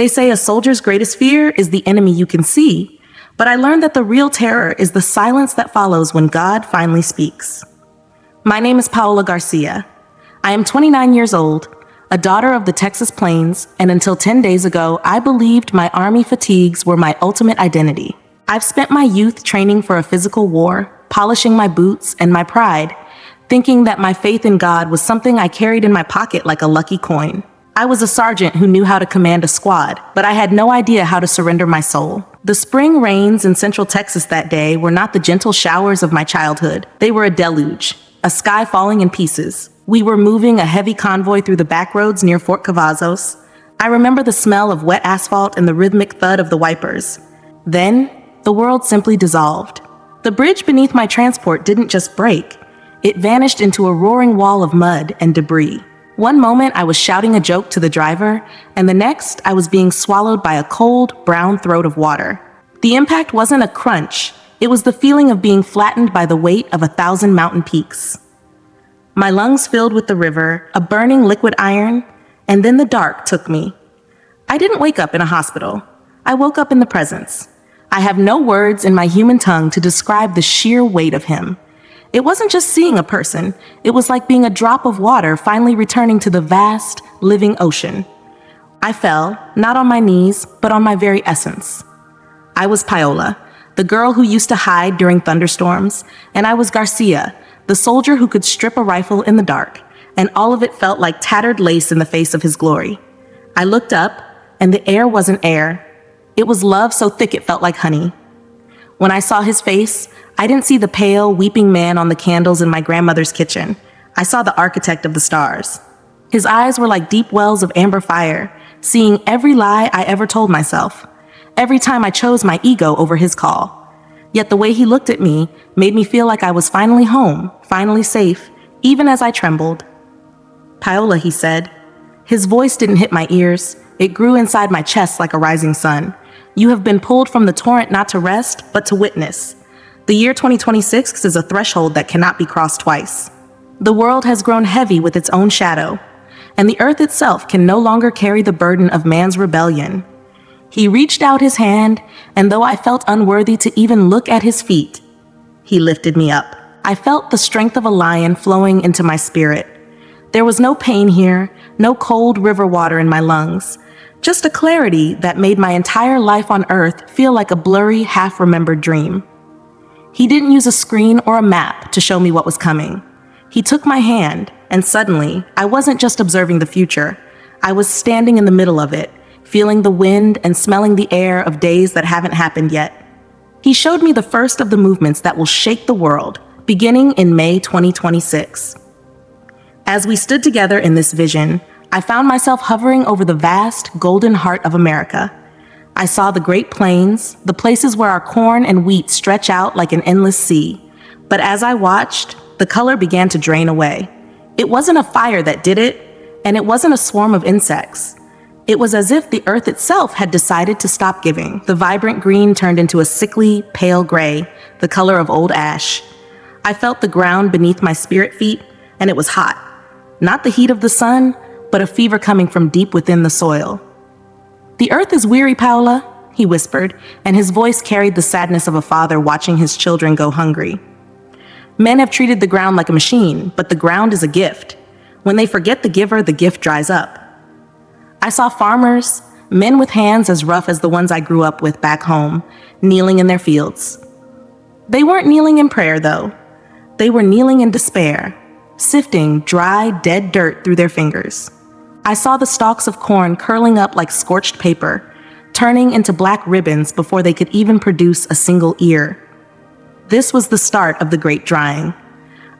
They say a soldier's greatest fear is the enemy you can see, but I learned that the real terror is the silence that follows when God finally speaks. My name is Paola Garcia. I am 29 years old, a daughter of the Texas Plains, and until 10 days ago, I believed my Army fatigues were my ultimate identity. I've spent my youth training for a physical war, polishing my boots and my pride, thinking that my faith in God was something I carried in my pocket like a lucky coin. I was a sergeant who knew how to command a squad, but I had no idea how to surrender my soul. The spring rains in Central Texas that day were not the gentle showers of my childhood. They were a deluge, a sky falling in pieces. We were moving a heavy convoy through the back roads near Fort Cavazos. I remember the smell of wet asphalt and the rhythmic thud of the wipers. Then, the world simply dissolved. The bridge beneath my transport didn't just break. It vanished into a roaring wall of mud and debris. One moment I was shouting a joke to the driver, and the next I was being swallowed by a cold, brown throat of water. The impact wasn't a crunch. It was the feeling of being flattened by the weight of 1,000 mountain peaks. My lungs filled with the river, a burning liquid iron, and then the dark took me. I didn't wake up in a hospital. I woke up in the presence. I have no words in my human tongue to describe the sheer weight of him. It wasn't just seeing a person. It was like being a drop of water finally returning to the vast, living ocean. I fell, not on my knees, but on my very essence. I was Paola, the girl who used to hide during thunderstorms, and I was Garcia, the soldier who could strip a rifle in the dark, and all of it felt like tattered lace in the face of his glory. I looked up, and the air wasn't air. It was love so thick it felt like honey. When I saw his face, I didn't see the pale, weeping man on the candles in my grandmother's kitchen. I saw the architect of the stars. His eyes were like deep wells of amber fire, seeing every lie I ever told myself, every time I chose my ego over his call. Yet the way he looked at me made me feel like I was finally home, finally safe, even as I trembled. "Paola," he said. His voice didn't hit my ears. It grew inside my chest like a rising sun. "You have been pulled from the torrent not to rest, but to witness. The year 2026 is a threshold that cannot be crossed twice. The world has grown heavy with its own shadow, and the earth itself can no longer carry the burden of man's rebellion." He reached out his hand, and though I felt unworthy to even look at his feet, he lifted me up. I felt the strength of a lion flowing into my spirit. There was no pain here, no cold river water in my lungs. Just a clarity that made my entire life on earth feel like a blurry, half-remembered dream. He didn't use a screen or a map to show me what was coming. He took my hand, and suddenly, I wasn't just observing the future. I was standing in the middle of it, feeling the wind and smelling the air of days that haven't happened yet. He showed me the first of the movements that will shake the world, beginning in May 2026. As we stood together in this vision, I found myself hovering over the vast, golden heart of America. I saw the Great Plains, the places where our corn and wheat stretch out like an endless sea. But as I watched, the color began to drain away. It wasn't a fire that did it, and it wasn't a swarm of insects. It was as if the earth itself had decided to stop giving. The vibrant green turned into a sickly, pale gray, the color of old ash. I felt the ground beneath my spirit feet, and it was hot. Not the heat of the sun, but a fever coming from deep within the soil. "The earth is weary, Paola," he whispered, and his voice carried the sadness of a father watching his children go hungry. "Men have treated the ground like a machine, but the ground is a gift. When they forget the giver, the gift dries up." I saw farmers, men with hands as rough as the ones I grew up with back home, kneeling in their fields. They weren't kneeling in prayer, though. They were kneeling in despair, sifting dry, dead dirt through their fingers. I saw the stalks of corn curling up like scorched paper, turning into black ribbons before they could even produce a single ear. This was the start of the Great Drying.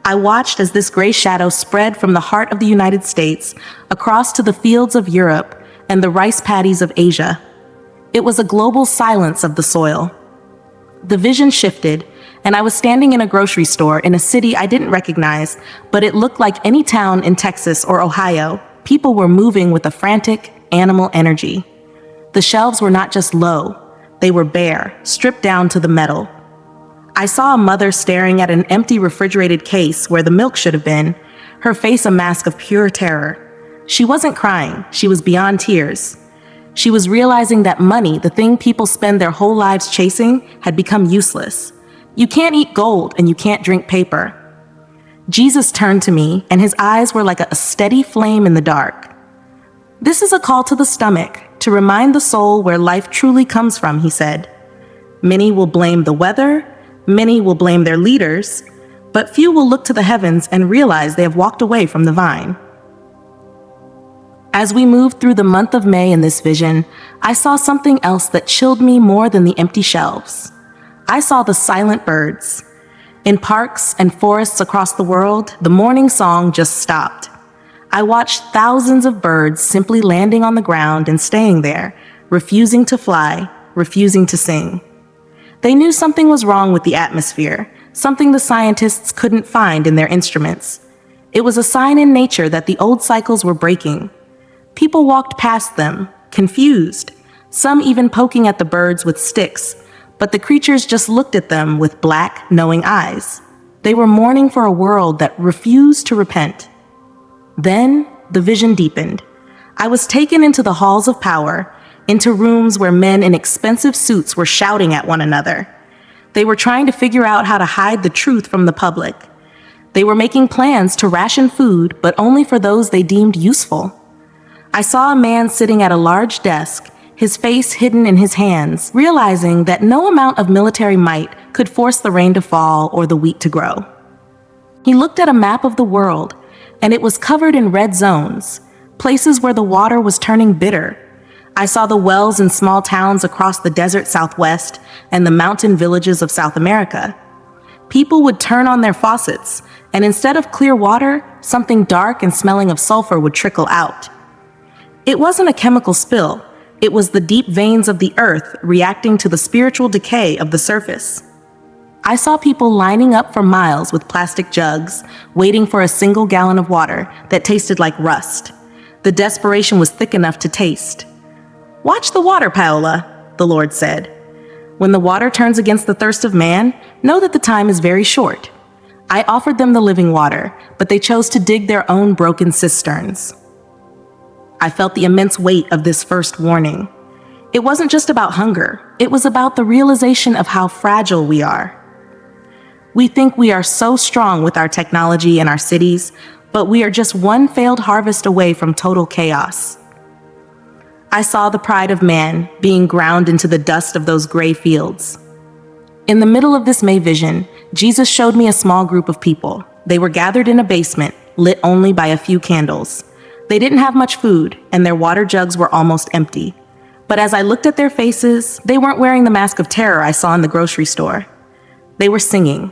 I watched as this gray shadow spread from the heart of the United States across to the fields of Europe and the rice paddies of Asia. It was a global silence of the soil. The vision shifted, and I was standing in a grocery store in a city I didn't recognize, but it looked like any town in Texas or Ohio. People were moving with a frantic, animal energy. The shelves were not just low, they were bare, stripped down to the metal. I saw a mother staring at an empty refrigerated case where the milk should have been, her face a mask of pure terror. She wasn't crying, she was beyond tears. She was realizing that money, the thing people spend their whole lives chasing, had become useless. You can't eat gold and you can't drink paper. Jesus turned to me, and his eyes were like a steady flame in the dark. This is a call to the stomach, to remind the soul where life truly comes from, he said. Many will blame the weather, many will blame their leaders, but few will look to the heavens and realize they have walked away from the vine. As we moved through the month of May in this vision, I saw something else that chilled me more than the empty shelves. I saw the silent birds. In parks and forests across the world, the morning song just stopped. I watched thousands of birds simply landing on the ground and staying there, refusing to fly, refusing to sing. They knew something was wrong with the atmosphere, something the scientists couldn't find in their instruments. It was a sign in nature that the old cycles were breaking. People walked past them, confused, some even poking at the birds with sticks, but the creatures just looked at them with black, knowing eyes. They were mourning for a world that refused to repent. Then, the vision deepened. I was taken into the halls of power, into rooms where men in expensive suits were shouting at one another. They were trying to figure out how to hide the truth from the public. They were making plans to ration food, but only for those they deemed useful. I saw a man sitting at a large desk, his face hidden in his hands, realizing that no amount of military might could force the rain to fall or the wheat to grow. He looked at a map of the world, and it was covered in red zones, places where the water was turning bitter. I saw the wells in small towns across the desert Southwest and the mountain villages of South America. People would turn on their faucets, and instead of clear water, something dark and smelling of sulfur would trickle out. It wasn't a chemical spill. It was the deep veins of the earth reacting to the spiritual decay of the surface. I saw people lining up for miles with plastic jugs, waiting for a single gallon of water that tasted like rust. The desperation was thick enough to taste. "Watch the water, Paola," the Lord said. "When the water turns against the thirst of man, know that the time is very short." I offered them the living water, but they chose to dig their own broken cisterns. I felt the immense weight of this first warning. It wasn't just about hunger. It was about the realization of how fragile we are. We think we are so strong with our technology and our cities, but we are just one failed harvest away from total chaos. I saw the pride of man being ground into the dust of those gray fields. In the middle of this May vision, Jesus showed me a small group of people. They were gathered in a basement, lit only by a few candles. They didn't have much food, and their water jugs were almost empty. But as I looked at their faces, they weren't wearing the mask of terror I saw in the grocery store. They were singing.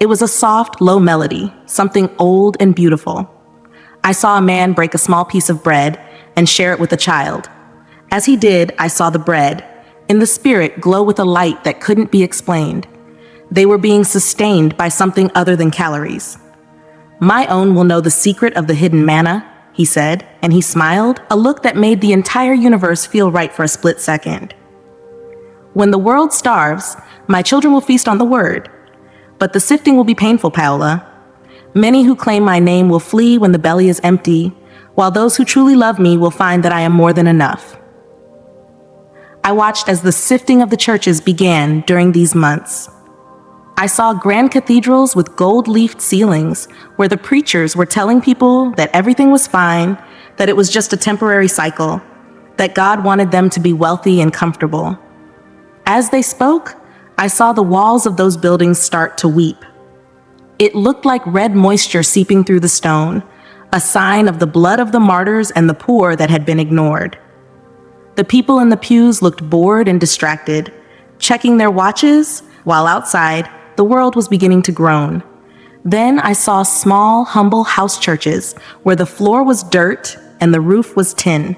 It was a soft, low melody, something old and beautiful. I saw a man break a small piece of bread and share it with a child. As he did, I saw the bread, in the spirit, glow with a light that couldn't be explained. They were being sustained by something other than calories. "My own will know the secret of the hidden manna," he said, and he smiled, a look that made the entire universe feel right for a split second. "When the world starves, my children will feast on the word. But the sifting will be painful, Paola. Many who claim my name will flee when the belly is empty, while those who truly love me will find that I am more than enough." I watched as the sifting of the churches began during these months. I saw grand cathedrals with gold-leafed ceilings where the preachers were telling people that everything was fine, that it was just a temporary cycle, that God wanted them to be wealthy and comfortable. As they spoke, I saw the walls of those buildings start to weep. It looked like red moisture seeping through the stone, a sign of the blood of the martyrs and the poor that had been ignored. The people in the pews looked bored and distracted, checking their watches, while outside, the world was beginning to groan. Then I saw small, humble house churches where the floor was dirt and the roof was tin.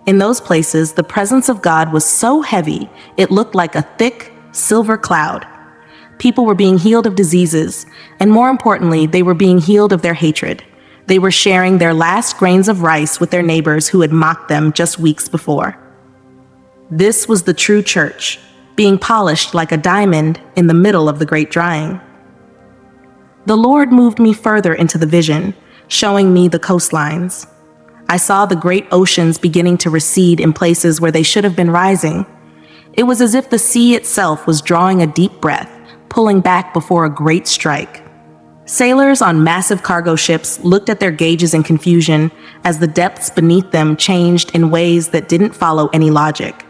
In those places, the presence of God was so heavy, it looked like a thick, silver cloud. People were being healed of diseases, and more importantly, they were being healed of their hatred. They were sharing their last grains of rice with their neighbors who had mocked them just weeks before. This was the true church, being polished like a diamond in the middle of the great drying. The Lord moved me further into the vision, showing me the coastlines. I saw the great oceans beginning to recede in places where they should have been rising. It was as if the sea itself was drawing a deep breath, pulling back before a great strike. Sailors on massive cargo ships looked at their gauges in confusion as the depths beneath them changed in ways that didn't follow any logic.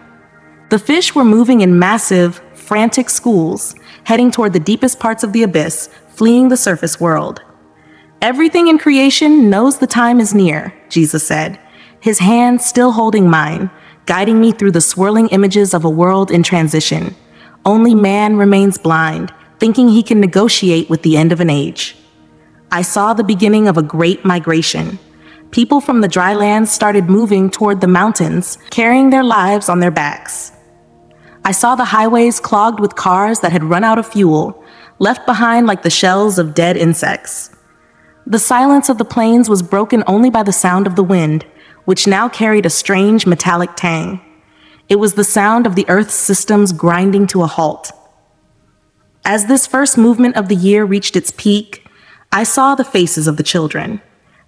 The fish were moving in massive, frantic schools, heading toward the deepest parts of the abyss, fleeing the surface world. "Everything in creation knows the time is near," Jesus said, his hand still holding mine, guiding me through the swirling images of a world in transition. Only man remains blind, thinking he can negotiate with the end of an age. I saw the beginning of a great migration. People from the dry lands started moving toward the mountains, carrying their lives on their backs. I saw the highways clogged with cars that had run out of fuel, left behind like the shells of dead insects. The silence of the plains was broken only by the sound of the wind, which now carried a strange metallic tang. It was the sound of the Earth's systems grinding to a halt. As this first movement of the year reached its peak, I saw the faces of the children.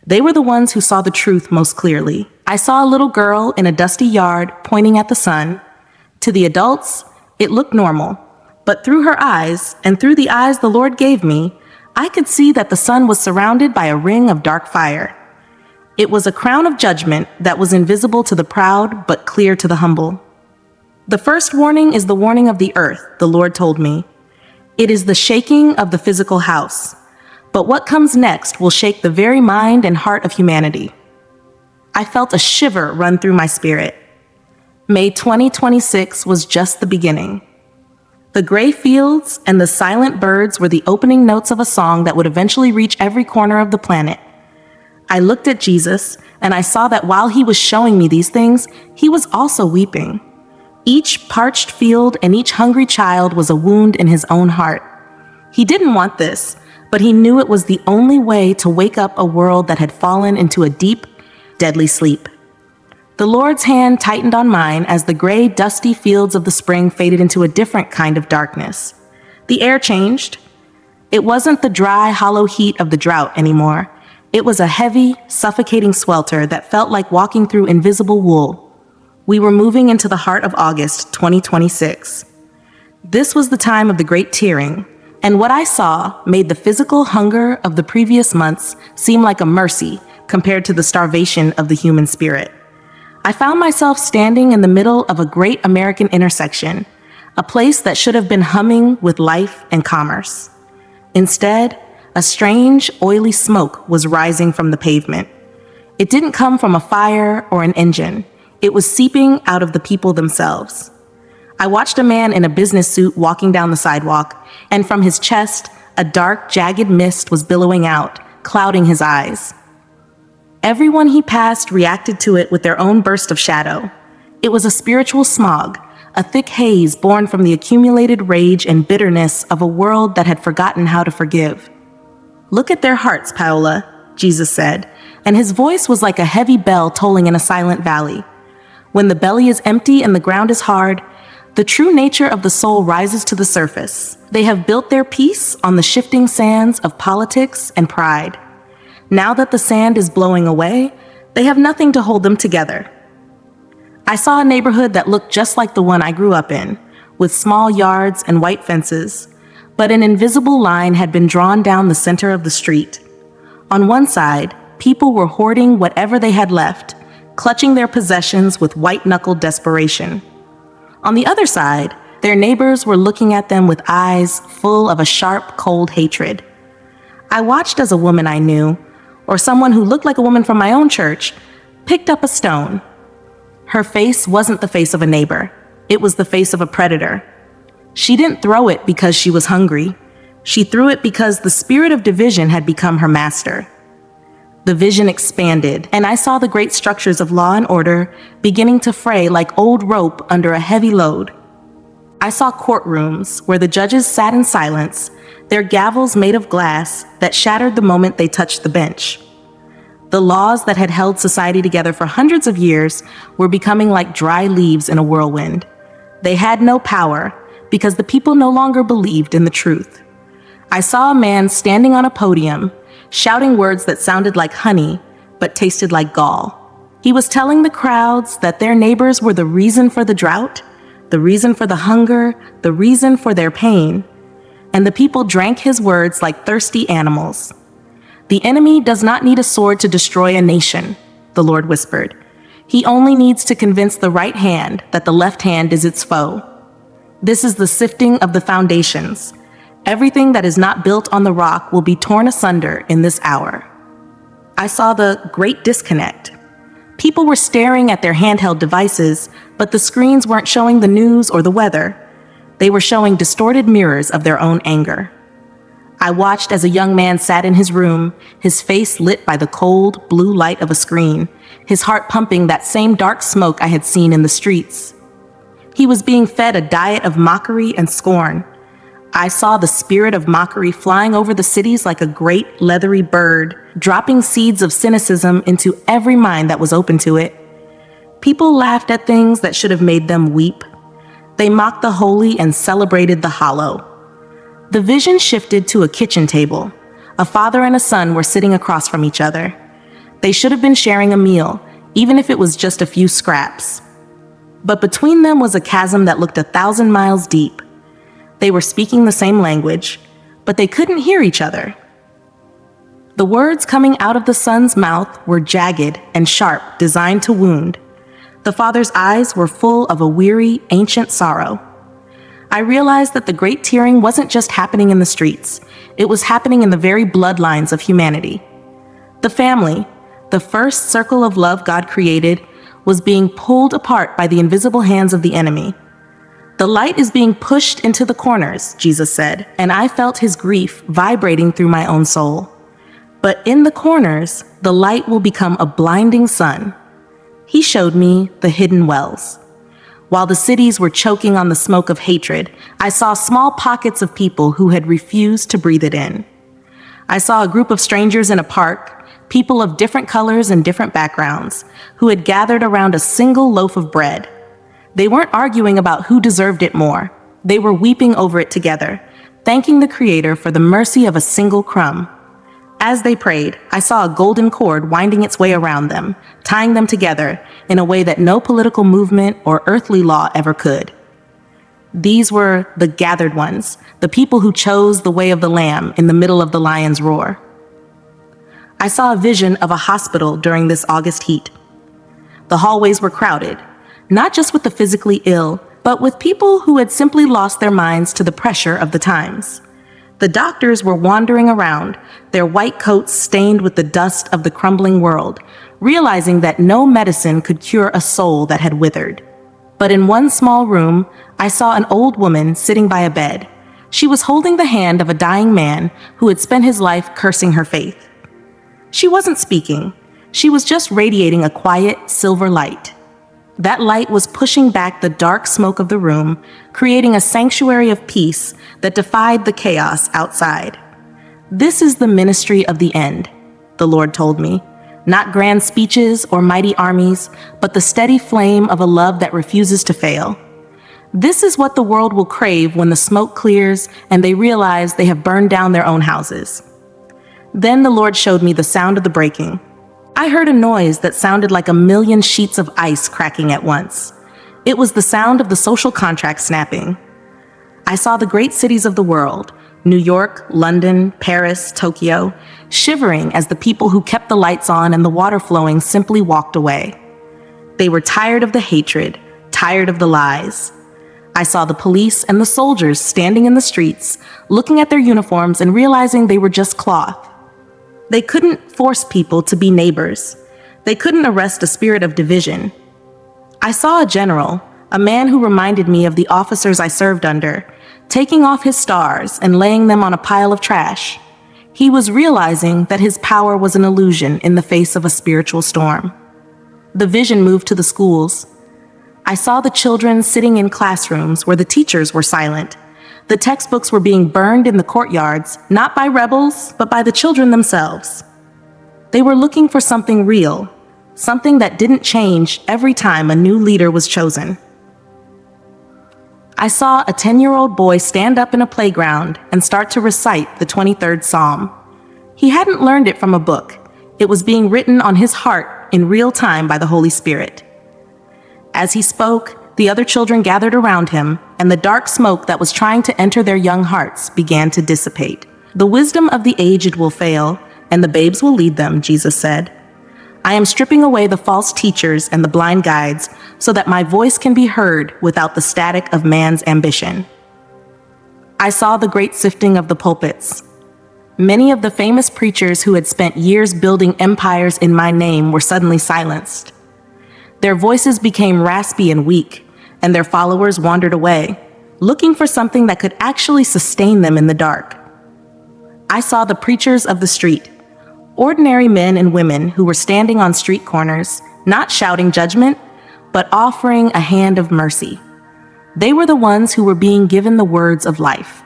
They were the ones who saw the truth most clearly. I saw a little girl in a dusty yard pointing at the sun. To the adults, it looked normal, but through her eyes, and through the eyes the Lord gave me, I could see that the sun was surrounded by a ring of dark fire. It was a crown of judgment that was invisible to the proud but clear to the humble. "The first warning is the warning of the earth," the Lord told me. "It is the shaking of the physical house. But what comes next will shake the very mind and heart of humanity." I felt a shiver run through my spirit. May 2026 was just the beginning. The gray fields and the silent birds were the opening notes of a song that would eventually reach every corner of the planet. I looked at Jesus, and I saw that while he was showing me these things, he was also weeping. Each parched field and each hungry child was a wound in his own heart. He didn't want this, but he knew it was the only way to wake up a world that had fallen into a deep, deadly sleep. The Lord's hand tightened on mine as the gray, dusty fields of the spring faded into a different kind of darkness. The air changed. It wasn't the dry, hollow heat of the drought anymore. It was a heavy, suffocating swelter that felt like walking through invisible wool. We were moving into the heart of August 2026. This was the time of the great tearing, and what I saw made the physical hunger of the previous months seem like a mercy compared to the starvation of the human spirit. I found myself standing in the middle of a great American intersection, a place that should have been humming with life and commerce. Instead, a strange, oily smoke was rising from the pavement. It didn't come from a fire or an engine. It was seeping out of the people themselves. I watched a man in a business suit walking down the sidewalk, and from his chest, a dark, jagged mist was billowing out, clouding his eyes. Everyone he passed reacted to it with their own burst of shadow. It was a spiritual smog, a thick haze born from the accumulated rage and bitterness of a world that had forgotten how to forgive. "Look at their hearts, Paola," Jesus said, and his voice was like a heavy bell tolling in a silent valley. "When the belly is empty and the ground is hard, the true nature of the soul rises to the surface. They have built their peace on the shifting sands of politics and pride. Now that the sand is blowing away, they have nothing to hold them together." I saw a neighborhood that looked just like the one I grew up in, with small yards and white fences, but an invisible line had been drawn down the center of the street. On one side, people were hoarding whatever they had left, clutching their possessions with white-knuckled desperation. On the other side, their neighbors were looking at them with eyes full of a sharp, cold hatred. I watched as a woman I knew, or someone who looked like a woman from my own church, picked up a stone. Her face wasn't the face of a neighbor. It was the face of a predator. She didn't throw it because she was hungry. She threw it because the spirit of division had become her master. The vision expanded, and I saw the great structures of law and order beginning to fray like old rope under a heavy load. I saw courtrooms where the judges sat in silence, their gavels made of glass that shattered the moment they touched the bench. The laws that had held society together for hundreds of years were becoming like dry leaves in a whirlwind. They had no power because the people no longer believed in the truth. I saw a man standing on a podium, shouting words that sounded like honey, but tasted like gall. He was telling the crowds that their neighbors were the reason for the drought, the reason for the hunger, the reason for their pain. And the people drank his words like thirsty animals. The enemy does not need a sword to destroy a nation, the Lord whispered. He only needs to convince the right hand that the left hand is its foe. This is the sifting of the foundations. Everything that is not built on the rock will be torn asunder in this hour. I saw the great disconnect. People were staring at their handheld devices, but the screens weren't showing the news or the weather. They were showing distorted mirrors of their own anger. I watched as a young man sat in his room, his face lit by the cold, blue light of a screen, his heart pumping that same dark smoke I had seen in the streets. He was being fed a diet of mockery and scorn. I saw the spirit of mockery flying over the cities like a great leathery bird, dropping seeds of cynicism into every mind that was open to it. People laughed at things that should have made them weep. They mocked the holy and celebrated the hollow. The vision shifted to a kitchen table. A father and a son were sitting across from each other. They should have been sharing a meal, even if it was just a few scraps. But between them was a chasm that looked 1,000 miles deep. They were speaking the same language, but they couldn't hear each other. The words coming out of the son's mouth were jagged and sharp, designed to wound. The father's eyes were full of a weary, ancient sorrow. I realized that the great tearing wasn't just happening in the streets. It was happening in the very bloodlines of humanity. The family, the first circle of love God created, was being pulled apart by the invisible hands of the enemy. The light is being pushed into the corners, Jesus said, and I felt his grief vibrating through my own soul. But in the corners, the light will become a blinding sun. He showed me the hidden wells. While the cities were choking on the smoke of hatred, I saw small pockets of people who had refused to breathe it in. I saw a group of strangers in a park, people of different colors and different backgrounds, who had gathered around a single loaf of bread. They weren't arguing about who deserved it more. They were weeping over it together, thanking the Creator for the mercy of a single crumb. As they prayed, I saw a golden cord winding its way around them, tying them together in a way that no political movement or earthly law ever could. These were the gathered ones, the people who chose the way of the Lamb in the middle of the lion's roar. I saw a vision of a hospital during this August heat. The hallways were crowded, not just with the physically ill, but with people who had simply lost their minds to the pressure of the times. The doctors were wandering around, their white coats stained with the dust of the crumbling world, realizing that no medicine could cure a soul that had withered. But in one small room, I saw an old woman sitting by a bed. She was holding the hand of a dying man who had spent his life cursing her faith. She wasn't speaking. She was just radiating a quiet, silver light. That light was pushing back the dark smoke of the room, creating a sanctuary of peace that defied the chaos outside. This is the ministry of the end, the Lord told me. Not grand speeches or mighty armies, but the steady flame of a love that refuses to fail. This is what the world will crave when the smoke clears and they realize they have burned down their own houses. Then the Lord showed me the sound of the breaking. I heard a noise that sounded like 1,000,000 sheets of ice cracking at once. It was the sound of the social contract snapping. I saw the great cities of the world, New York, London, Paris, Tokyo, shivering as the people who kept the lights on and the water flowing simply walked away. They were tired of the hatred, tired of the lies. I saw the police and the soldiers standing in the streets, looking at their uniforms and realizing they were just cloth. They couldn't force people to be neighbors. They couldn't arrest a spirit of division. I saw a general, a man who reminded me of the officers I served under, taking off his stars and laying them on a pile of trash. He was realizing that his power was an illusion in the face of a spiritual storm. The vision moved to the schools. I saw the children sitting in classrooms where the teachers were silent. The textbooks were being burned in the courtyards, not by rebels, but by the children themselves. They were looking for something real, something that didn't change every time a new leader was chosen. I saw a 10-year-old boy stand up in a playground and start to recite the 23rd Psalm. He hadn't learned it from a book. It was being written on his heart in real time by the Holy Spirit. As he spoke, the other children gathered around him, and the dark smoke that was trying to enter their young hearts began to dissipate. The wisdom of the aged will fail, and the babes will lead them, Jesus said. I am stripping away the false teachers and the blind guides so that my voice can be heard without the static of man's ambition. I saw the great sifting of the pulpits. Many of the famous preachers who had spent years building empires in my name were suddenly silenced. Their voices became raspy and weak, and their followers wandered away, looking for something that could actually sustain them in the dark. I saw the preachers of the street, ordinary men and women who were standing on street corners, not shouting judgment, but offering a hand of mercy. They were the ones who were being given the words of life.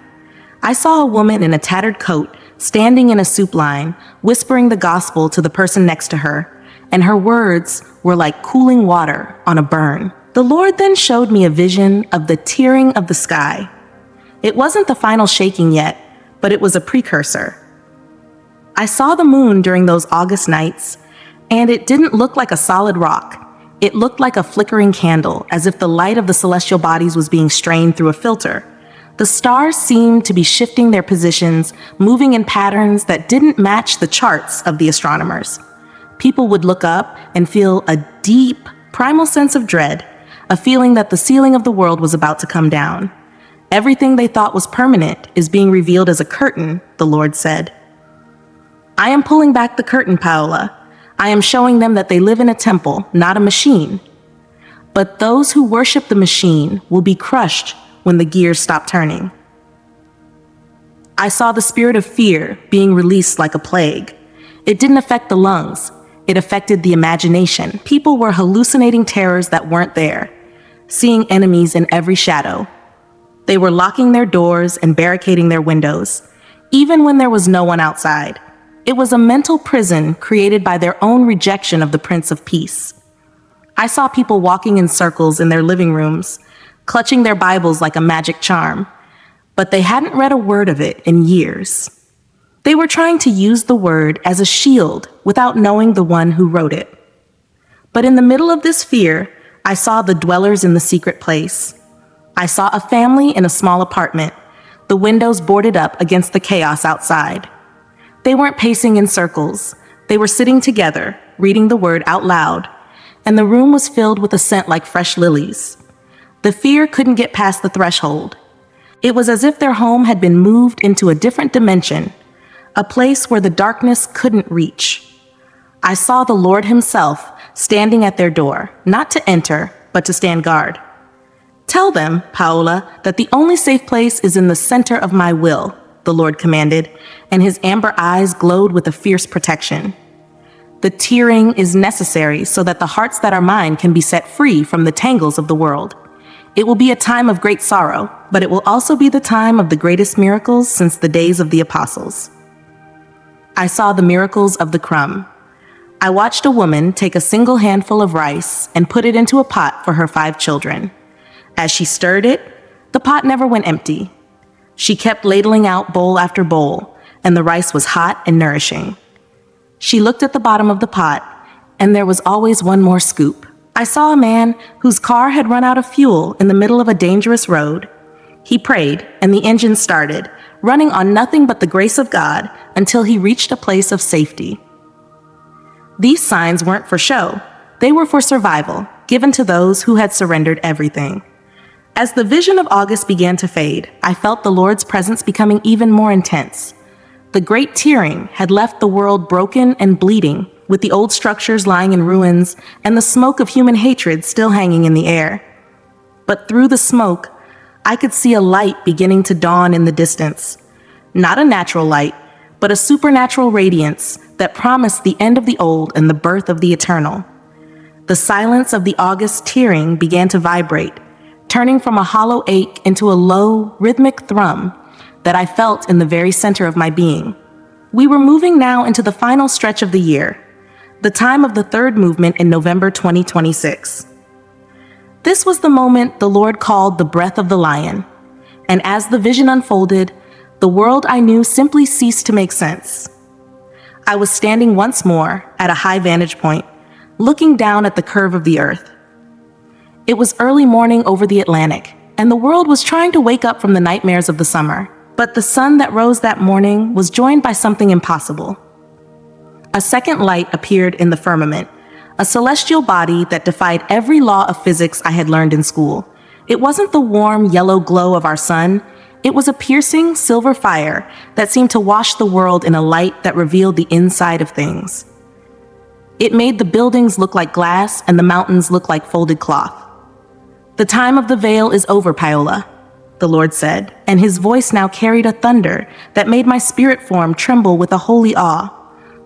I saw a woman in a tattered coat standing in a soup line, whispering the gospel to the person next to her, and her words were like cooling water on a burn. The Lord then showed me a vision of the tearing of the sky. It wasn't the final shaking yet, but it was a precursor. I saw the moon during those August nights, and it didn't look like a solid rock. It looked like a flickering candle, as if the light of the celestial bodies was being strained through a filter. The stars seemed to be shifting their positions, moving in patterns that didn't match the charts of the astronomers. People would look up and feel a deep, primal sense of dread, a feeling that the ceiling of the world was about to come down. Everything they thought was permanent is being revealed as a curtain, the Lord said. I am pulling back the curtain, Paola. I am showing them that they live in a temple, not a machine. But those who worship the machine will be crushed when the gears stop turning. I saw the spirit of fear being released like a plague. It didn't affect the lungs. It affected the imagination. People were hallucinating terrors that weren't there, seeing enemies in every shadow. They were locking their doors and barricading their windows, even when there was no one outside. It was a mental prison created by their own rejection of the Prince of Peace. I saw people walking in circles in their living rooms, clutching their Bibles like a magic charm, but they hadn't read a word of it in years. They were trying to use the word as a shield without knowing the one who wrote it. But in the middle of this fear, I saw the dwellers in the secret place. I saw a family in a small apartment, the windows boarded up against the chaos outside. They weren't pacing in circles. They were sitting together, reading the word out loud, and the room was filled with a scent like fresh lilies. The fear couldn't get past the threshold. It was as if their home had been moved into a different dimension, a place where the darkness couldn't reach. I saw the Lord himself standing at their door, not to enter, but to stand guard. Tell them, Paola, that the only safe place is in the center of my will, the Lord commanded, and his amber eyes glowed with a fierce protection. The tearing is necessary so that the hearts that are mine can be set free from the tangles of the world. It will be a time of great sorrow, but it will also be the time of the greatest miracles since the days of the apostles. I saw the miracles of the crumb. I watched a woman take a single handful of rice and put it into a pot for her 5 children. As she stirred it, the pot never went empty. She kept ladling out bowl after bowl, and the rice was hot and nourishing. She looked at the bottom of the pot, and there was always one more scoop. I saw a man whose car had run out of fuel in the middle of a dangerous road. He prayed, and the engine started, running on nothing but the grace of God until he reached a place of safety. These signs weren't for show. They were for survival, given to those who had surrendered everything. As the vision of August began to fade, I felt the Lord's presence becoming even more intense. The great tearing had left the world broken and bleeding, with the old structures lying in ruins and the smoke of human hatred still hanging in the air. But through the smoke, I could see a light beginning to dawn in the distance. Not a natural light, but a supernatural radiance that promised the end of the old and the birth of the eternal. The silence of the August tearing began to vibrate, turning from a hollow ache into a low, rhythmic thrum that I felt in the very center of my being. We were moving now into the final stretch of the year, the time of the third movement in November 2026. This was the moment the Lord called the breath of the lion, and as the vision unfolded, the world I knew simply ceased to make sense. I was standing once more at a high vantage point, looking down at the curve of the earth. It was early morning over the Atlantic, and the world was trying to wake up from the nightmares of the summer. But the sun that rose that morning was joined by something impossible. A second light appeared in the firmament, a celestial body that defied every law of physics I had learned in school. It wasn't the warm yellow glow of our sun. It was a piercing silver fire that seemed to wash the world in a light that revealed the inside of things. It made the buildings look like glass and the mountains look like folded cloth. "The time of the veil is over, Paola," the Lord said, and his voice now carried a thunder that made my spirit form tremble with a holy awe.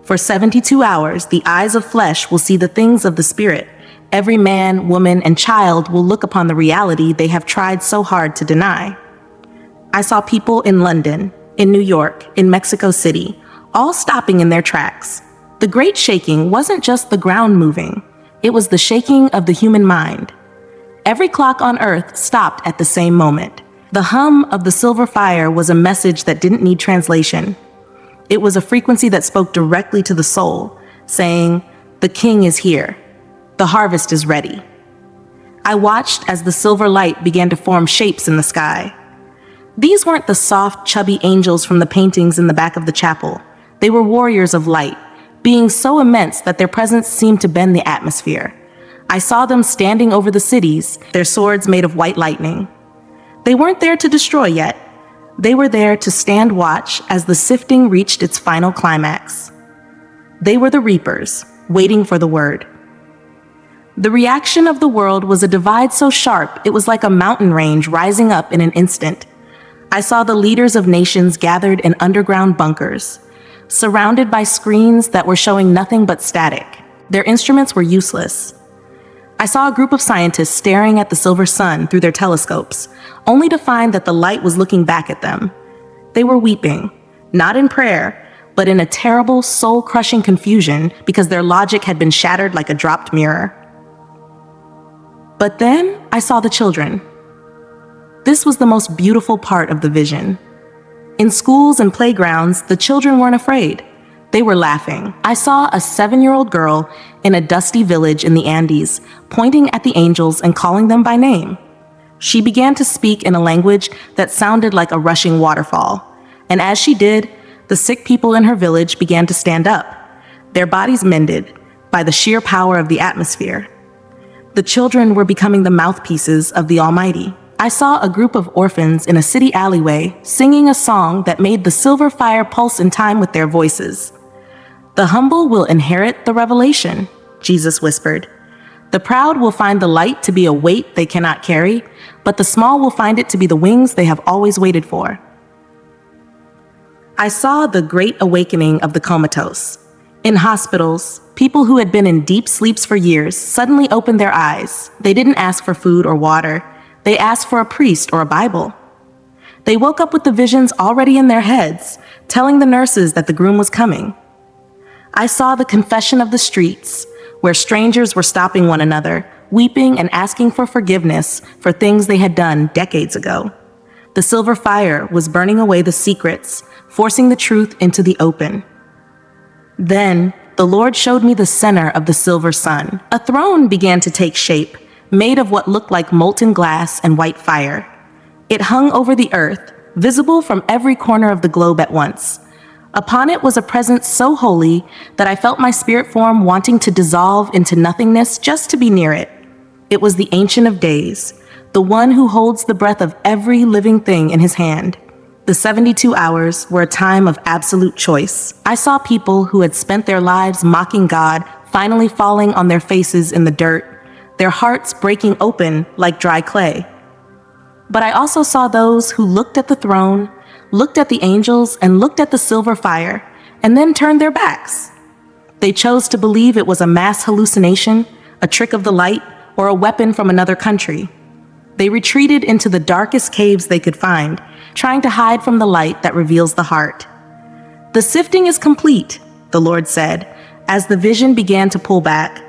"For 72 hours, the eyes of flesh will see the things of the spirit. Every man, woman, and child will look upon the reality they have tried so hard to deny." I saw people in London, in New York, in Mexico City, all stopping in their tracks. The great shaking wasn't just the ground moving. It was the shaking of the human mind. Every clock on earth stopped at the same moment. The hum of the silver fire was a message that didn't need translation. It was a frequency that spoke directly to the soul, saying, "The king is here. The harvest is ready." I watched as the silver light began to form shapes in the sky. These weren't the soft, chubby angels from the paintings in the back of the chapel. They were warriors of light, beings so immense that their presence seemed to bend the atmosphere. I saw them standing over the cities, their swords made of white lightning. They weren't there to destroy yet. They were there to stand watch as the sifting reached its final climax. They were the reapers, waiting for the word. The reaction of the world was a divide so sharp it was like a mountain range rising up in an instant. I saw the leaders of nations gathered in underground bunkers, surrounded by screens that were showing nothing but static. Their instruments were useless. I saw a group of scientists staring at the silver sun through their telescopes, only to find that the light was looking back at them. They were weeping, not in prayer, but in a terrible, soul-crushing confusion because their logic had been shattered like a dropped mirror. But then I saw the children. This was the most beautiful part of the vision. In schools and playgrounds, the children weren't afraid. They were laughing. I saw a 7-year-old girl in a dusty village in the Andes, pointing at the angels and calling them by name. She began to speak in a language that sounded like a rushing waterfall. And as she did, the sick people in her village began to stand up, their bodies mended by the sheer power of the atmosphere. The children were becoming the mouthpieces of the Almighty. I saw a group of orphans in a city alleyway singing a song that made the silver fire pulse in time with their voices. "The humble will inherit the revelation," Jesus whispered. "The proud will find the light to be a weight they cannot carry, but the small will find it to be the wings they have always waited for." I saw the great awakening of the comatose. In hospitals, people who had been in deep sleeps for years suddenly opened their eyes. They didn't ask for food or water. They asked for a priest or a Bible. They woke up with the visions already in their heads, telling the nurses that the groom was coming. I saw the confession of the streets, where strangers were stopping one another, weeping and asking for forgiveness for things they had done decades ago. The silver fire was burning away the secrets, forcing the truth into the open. Then, the Lord showed me the center of the silver sun. A throne began to take shape, made of what looked like molten glass and white fire. It hung over the earth, visible from every corner of the globe at once. Upon it was a presence so holy that I felt my spirit form wanting to dissolve into nothingness just to be near it. It was the Ancient of Days, the one who holds the breath of every living thing in his hand. The 72 hours were a time of absolute choice. I saw people who had spent their lives mocking God finally falling on their faces in the dirt, their hearts breaking open like dry clay. But I also saw those who looked at the throne, looked at the angels, and looked at the silver fire, and then turned their backs. They chose to believe it was a mass hallucination, a trick of the light, or a weapon from another country. They retreated into the darkest caves they could find, trying to hide from the light that reveals the heart. "The sifting is complete," the Lord said, as the vision began to pull back.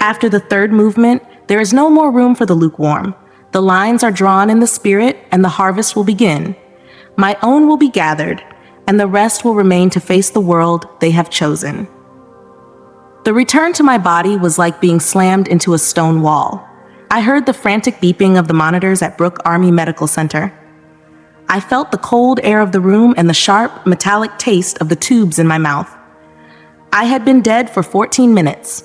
After the third movement, there is no more room for the lukewarm. The lines are drawn in the spirit, and the harvest will begin. My own will be gathered, and the rest will remain to face the world they have chosen. The return to my body was like being slammed into a stone wall. I heard the frantic beeping of the monitors at Brooke Army Medical Center. I felt the cold air of the room and the sharp, metallic taste of the tubes in my mouth. I had been dead for 14 minutes.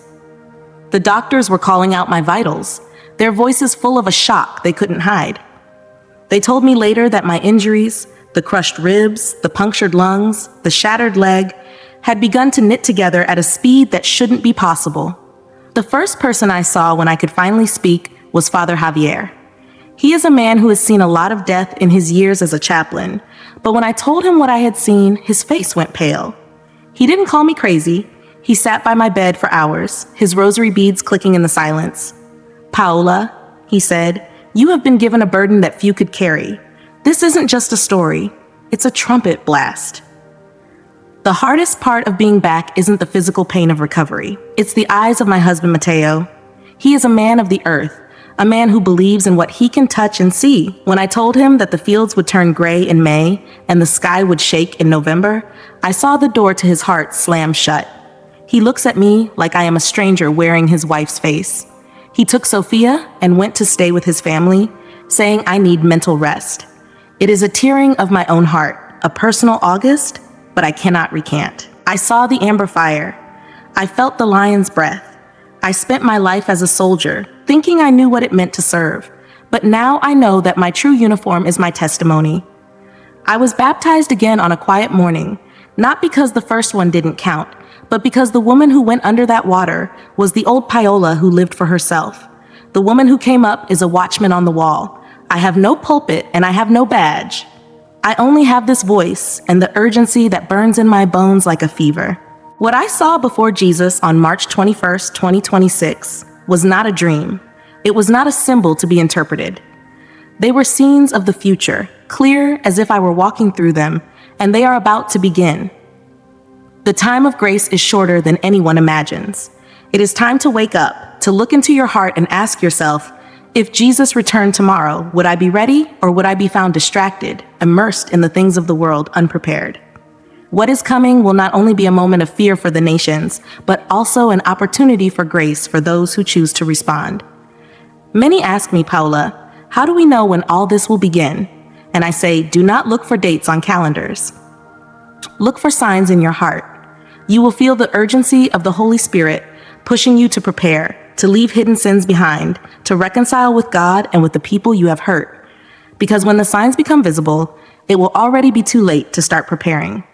The doctors were calling out my vitals, their voices full of a shock they couldn't hide. They told me later that my injuries, the crushed ribs, the punctured lungs, the shattered leg, had begun to knit together at a speed that shouldn't be possible. The first person I saw when I could finally speak was Father Javier. He is a man who has seen a lot of death in his years as a chaplain, but when I told him what I had seen, his face went pale. He didn't call me crazy. He sat by my bed for hours, his rosary beads clicking in the silence. "Paola," he said, "you have been given a burden that few could carry. This isn't just a story, it's a trumpet blast." The hardest part of being back isn't the physical pain of recovery. It's the eyes of my husband, Mateo. He is a man of the earth, a man who believes in what he can touch and see. When I told him that the fields would turn gray in May and the sky would shake in November, I saw the door to his heart slam shut. He looks at me like I am a stranger wearing his wife's face. He took Sophia and went to stay with his family, saying I need mental rest. It is a tearing of my own heart, a personal August, but I cannot recant. I saw the amber fire. I felt the lion's breath. I spent my life as a soldier, thinking I knew what it meant to serve. But now I know that my true uniform is my testimony. I was baptized again on a quiet morning, not because the first one didn't count, but because the woman who went under that water was the old Paola who lived for herself. The woman who came up is a watchman on the wall. I have no pulpit and I have no badge. I only have this voice and the urgency that burns in my bones like a fever. What I saw before Jesus on March 21st, 2026 was not a dream. It was not a symbol to be interpreted. They were scenes of the future, clear as if I were walking through them, and they are about to begin. The time of grace is shorter than anyone imagines. It is time to wake up, to look into your heart and ask yourself, if Jesus returned tomorrow, would I be ready or would I be found distracted, immersed in the things of the world, unprepared? What is coming will not only be a moment of fear for the nations, but also an opportunity for grace for those who choose to respond. Many ask me, Paola, how do we know when all this will begin? And I say, do not look for dates on calendars. Look for signs in your heart. You will feel the urgency of the Holy Spirit pushing you to prepare, to leave hidden sins behind, to reconcile with God and with the people you have hurt. Because when the signs become visible, it will already be too late to start preparing.